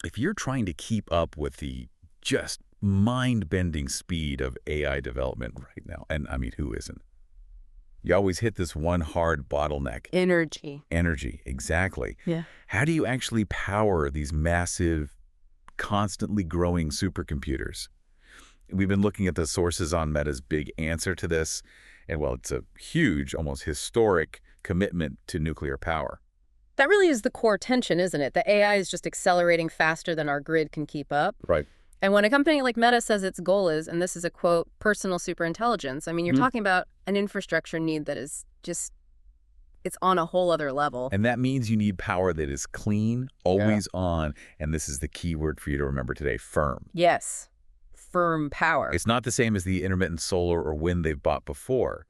If you're trying to keep up with the just mind-bending speed of AI development right now, and I mean, who isn't? You always hit this one hard bottleneck. Energy. Energy, exactly. Yeah. How do you actually power these massive, constantly growing supercomputers? We've been looking at the sources on Meta's big answer to this, and well, it's a huge, almost historic commitment to nuclear power. That really is the core tension, isn't it? The AI is just accelerating faster than our grid can keep up. Right. And when a company like Meta says its goal is, and this is a quote, personal superintelligence, I mean, you're talking about an infrastructure need that is just, it's on a whole other level. And that means you need power that is clean, always on, and this is the key word for you to remember today, firm. Yes. Firm power. It's not the same as the intermittent solar or wind they've bought before.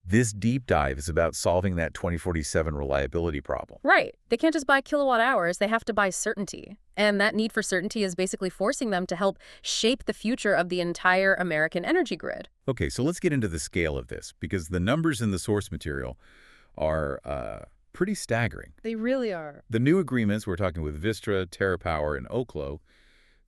This deep dive is about solving that 2047 reliability problem. Right. They can't just buy kilowatt hours. They have to buy certainty. And that need for certainty is basically forcing them to help shape the future of the entire American energy grid. Okay, so let's get into the scale of this, because the numbers in the source material are pretty staggering. They really are. The new agreements, we're talking with Vistra, TerraPower, and Oklo,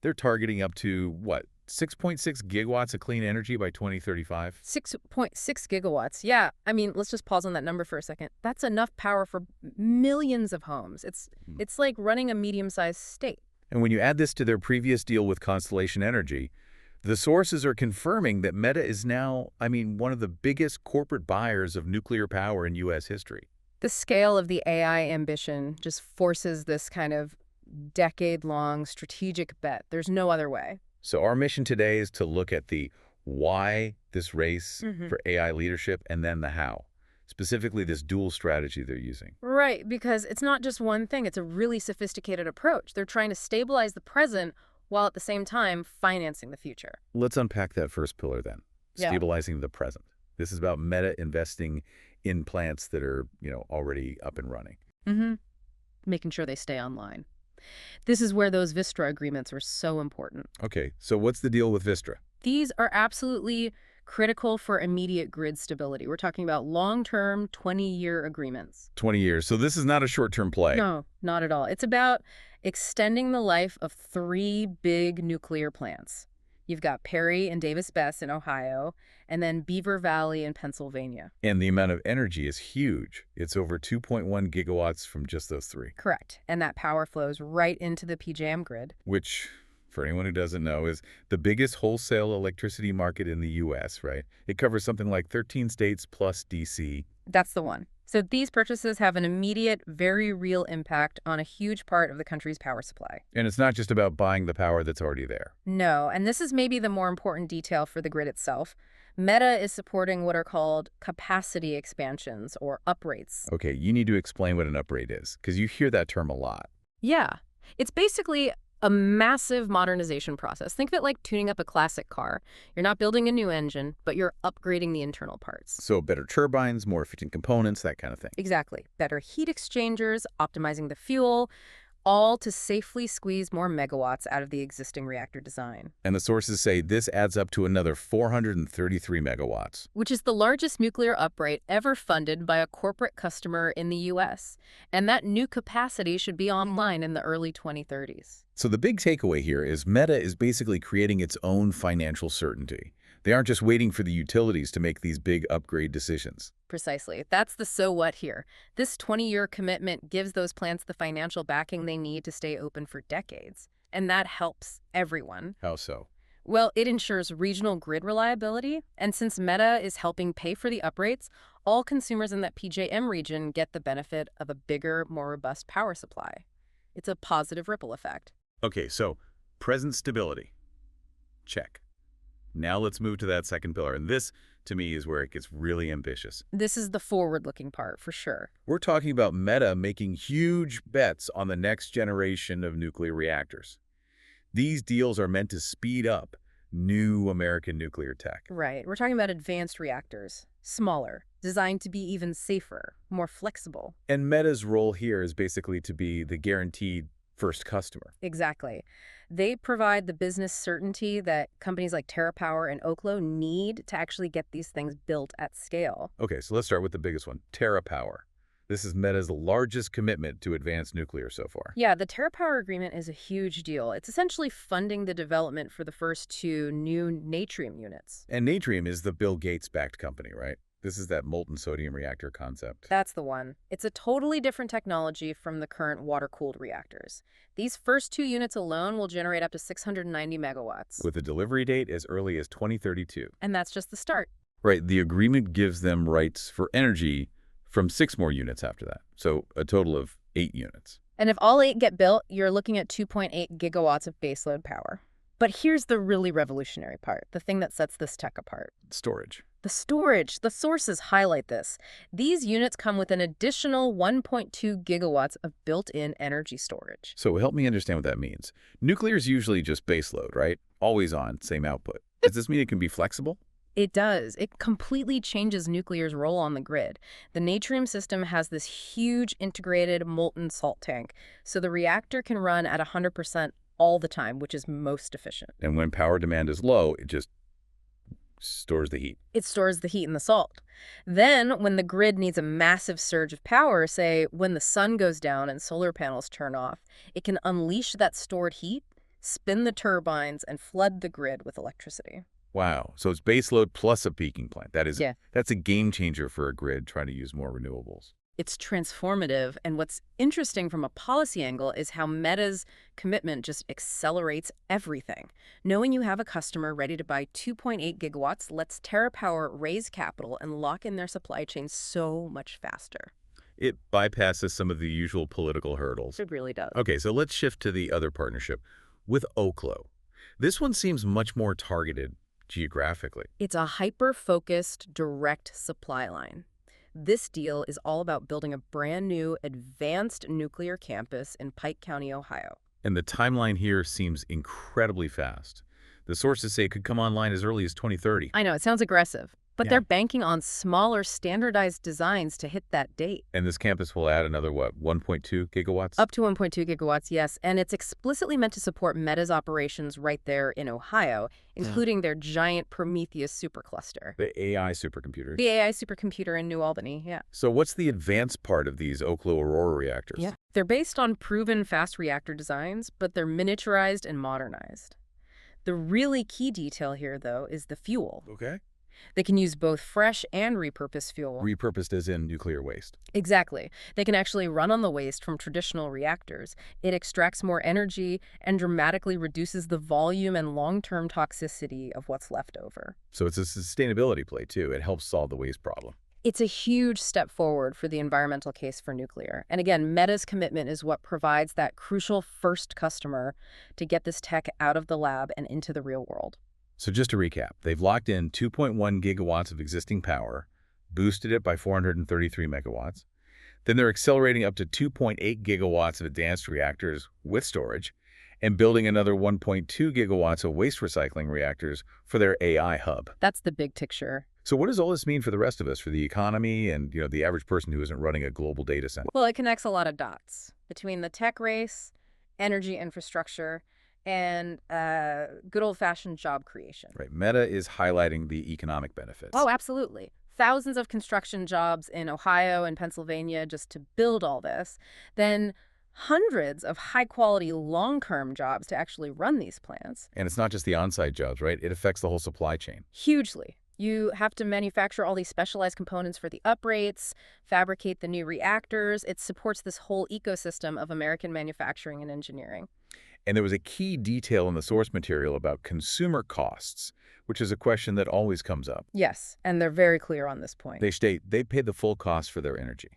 they're targeting up to, what, 6.6 gigawatts of clean energy by 2035? 6.6 gigawatts. Yeah. I mean, let's just pause on that number for a second. That's enough power for millions of homes. It's like running a medium-sized state. And when you add this to their previous deal with Constellation Energy, the sources are confirming that Meta is now, I mean, one of the biggest corporate buyers of nuclear power in U.S. history. The scale of the AI ambition just forces this kind of decade-long strategic bet. There's no other way. So our mission today is to look at the why this race for AI leadership and then the how, specifically this dual strategy they're using. Right, because it's not just one thing. It's a really sophisticated approach. They're trying to stabilize the present while at the same time financing the future. Let's unpack that first pillar then, Yeah. stabilizing the present. This is about Meta investing in plants that are, already up and running. Making sure they stay online. This is where those Vistra agreements are so important. Okay, so what's the deal with Vistra? These are absolutely critical for immediate grid stability. We're talking about long-term, 20-year agreements. 20 years. So this is not a short-term play. No, not at all. It's about extending the life of 3 big nuclear plants. You've got Perry and Davis-Besse in Ohio, and then Beaver Valley in Pennsylvania. And the amount of energy is huge. It's over 2.1 gigawatts from just those 3. Correct. And that power flows right into the PJM grid. Which, for anyone who doesn't know, is the biggest wholesale electricity market in the U.S., right? It covers something like 13 states plus D.C. That's the one. So these purchases have an immediate, very real impact on a huge part of the country's power supply. And it's not just about buying the power that's already there. No, and this is maybe the more important detail for the grid itself. Meta is supporting what are called capacity expansions or uprates. Okay, you need to explain what an uprate is, because you hear that term a lot. Yeah, it's basically a massive modernization process. Think of it like tuning up a classic car. You're not building a new engine, but you're upgrading the internal parts. So better turbines, more efficient components, that kind of thing. Exactly. Better heat exchangers, optimizing the fuel, all to safely squeeze more megawatts out of the existing reactor design. And the sources say this adds up to another 433 megawatts. Which is the largest nuclear uprate ever funded by a corporate customer in the U.S. And that new capacity should be online in the early 2030s. So the big takeaway here is Meta is basically creating its own financial certainty. They aren't just waiting for the utilities to make these big upgrade decisions. Precisely. That's the so what here. This 20-year commitment gives those plants the financial backing they need to stay open for decades. And that helps everyone. How so? Well, it ensures regional grid reliability. And since Meta is helping pay for the uprates, all consumers in that PJM region get the benefit of a bigger, more robust power supply. It's a positive ripple effect. Okay, so present stability. Check. Now let's move to that second pillar. And this, to me, is where it gets really ambitious. This is the forward-looking part, for sure. We're talking about Meta making huge bets on the next generation of nuclear reactors. These deals are meant to speed up new American nuclear tech. Right. We're talking about advanced reactors, smaller, designed to be even safer, more flexible. And Meta's role here is basically to be the guaranteed first customer. Exactly. They provide the business certainty that companies like TerraPower and Oklo need to actually get these things built at scale. Okay, so let's start with the biggest one, TerraPower. This is Meta's largest commitment to advanced nuclear so far. Yeah, the TerraPower agreement is a huge deal. It's essentially funding the development for the first two new Natrium units. And Natrium is the Bill Gates-backed company, right? This is that molten sodium reactor concept. That's the one. It's a totally different technology from the current water-cooled reactors. These first two units alone will generate up to 690 megawatts. With a delivery date as early as 2032. And that's just the start. Right, the agreement gives them rights for energy from 6 more units after that, so a total of 8 units. And if all 8 get built, you're looking at 2.8 gigawatts of baseload power. But here's the really revolutionary part, the thing that sets this tech apart. Storage. The storage. The sources highlight this. These units come with an additional 1.2 gigawatts of built-in energy storage. So help me understand what that means. Nuclear is usually just baseload, right? Always on, same output. Does this mean it can be flexible? It does. It completely changes nuclear's role on the grid. The Natrium system has this huge integrated molten salt tank, so the reactor can run at 100% all the time, which is most efficient. And when power demand is low, it just stores the heat. It stores the heat in the salt. Then, when the grid needs a massive surge of power, say when the sun goes down and solar panels turn off, it can unleash that stored heat, spin the turbines, and flood the grid with electricity. Wow. So it's baseload plus a peaking plant. Yeah. That's a game changer for a grid trying to use more renewables. It's transformative, and what's interesting from a policy angle is how Meta's commitment just accelerates everything. Knowing you have a customer ready to buy 2.8 gigawatts lets TerraPower raise capital and lock in their supply chain so much faster. It bypasses some of the usual political hurdles. It really does. Okay, so let's shift to the other partnership with Oklo. This one seems much more targeted geographically. It's a hyper-focused, direct supply line. This deal is all about building a brand new, advanced nuclear campus in Pike County, Ohio. And the timeline here seems incredibly fast. The sources say it could come online as early as 2030. I know, it sounds aggressive, but Yeah. they're banking on smaller, standardized designs to hit that date. And this campus will add another, what, 1.2 gigawatts? Up to 1.2 gigawatts, yes, and it's explicitly meant to support Meta's operations right there in Ohio, including their giant Prometheus supercluster. The AI supercomputers. The AI supercomputer in New Albany, yeah. So what's the advanced part of these Oklo Aurora reactors? Yeah. They're based on proven fast reactor designs, but they're miniaturized and modernized. The really key detail here, though, is the fuel. Okay. They can use both fresh and repurposed fuel. Repurposed as in nuclear waste. Exactly. They can actually run on the waste from traditional reactors. It extracts more energy and dramatically reduces the volume and long-term toxicity of what's left over. So it's a sustainability play, too. It helps solve the waste problem. It's a huge step forward for the environmental case for nuclear. And again, Meta's commitment is what provides that crucial first customer to get this tech out of the lab and into the real world. So just to recap, they've locked in 2.1 gigawatts of existing power, boosted it by 433 megawatts. Then they're accelerating up to 2.8 gigawatts of advanced reactors with storage and building another 1.2 gigawatts of waste recycling reactors for their AI hub. That's the big picture. So what does all this mean for the rest of us, for the economy and, the average person who isn't running a global data center? Well, it connects a lot of dots between the tech race, energy infrastructure, and good old-fashioned job creation. Right. Meta is highlighting the economic benefits. Oh, absolutely. Thousands of construction jobs in Ohio and Pennsylvania just to build all this. Then hundreds of high-quality long-term jobs to actually run these plants. And it's not just the on-site jobs, right? It affects the whole supply chain. Hugely. You have to manufacture all these specialized components for the uprates, fabricate the new reactors. It supports this whole ecosystem of American manufacturing and engineering. And there was a key detail in the source material about consumer costs, which is a question that always comes up. Yes, and they're very clear on this point. They state they pay the full cost for their energy.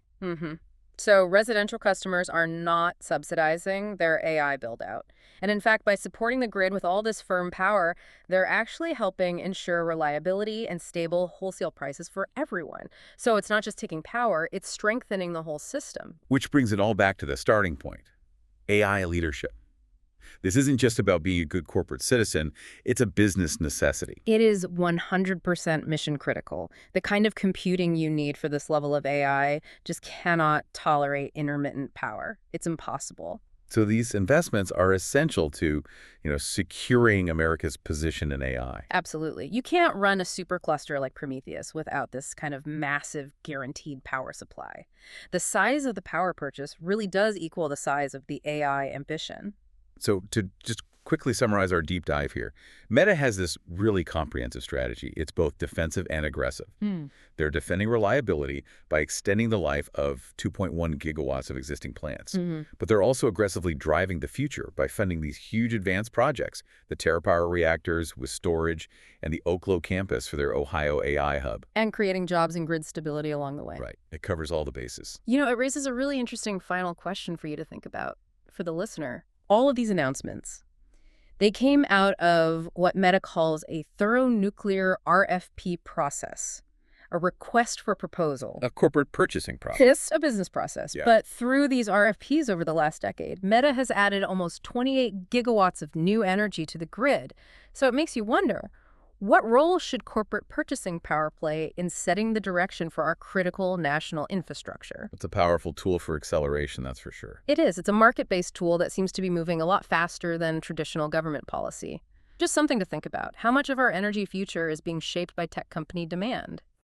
So residential customers are not subsidizing their AI build-out. And in fact, by supporting the grid with all this firm power, they're actually helping ensure reliability and stable wholesale prices for everyone. So it's not just taking power, it's strengthening the whole system. Which brings it all back to the starting point, AI leadership. This isn't just about being a good corporate citizen, it's a business necessity. It is 100% mission critical. The kind of computing you need for this level of AI just cannot tolerate intermittent power. It's impossible. So these investments are essential to, securing America's position in AI. Absolutely. You can't run a supercluster like Prometheus without this kind of massive guaranteed power supply. The size of the power purchase really does equal the size of the AI ambition. So to just quickly summarize our deep dive here, Meta has this really comprehensive strategy. It's both defensive and aggressive. Hmm. They're defending reliability by extending the life of 2.1 gigawatts of existing plants. But they're also aggressively driving the future by funding these huge advanced projects, the TerraPower reactors with storage, and the Oklo campus for their Ohio AI hub. And creating jobs and grid stability along the way. Right. It covers all the bases. It raises a really interesting final question for you to think about for the listener. All of these announcements, they came out of what Meta calls a thorough nuclear RFP process, a request for proposal. A corporate purchasing process. It's a business process. Yeah. But through these RFPs over the last decade, Meta has added almost 28 gigawatts of new energy to the grid. So it makes you wonder, what role should corporate purchasing power play in setting the direction for our critical national infrastructure? It's a powerful tool for acceleration, that's for sure. It is. It's a market-based tool that seems to be moving a lot faster than traditional government policy. Just something to think about. How much of our energy future is being shaped by tech company demand?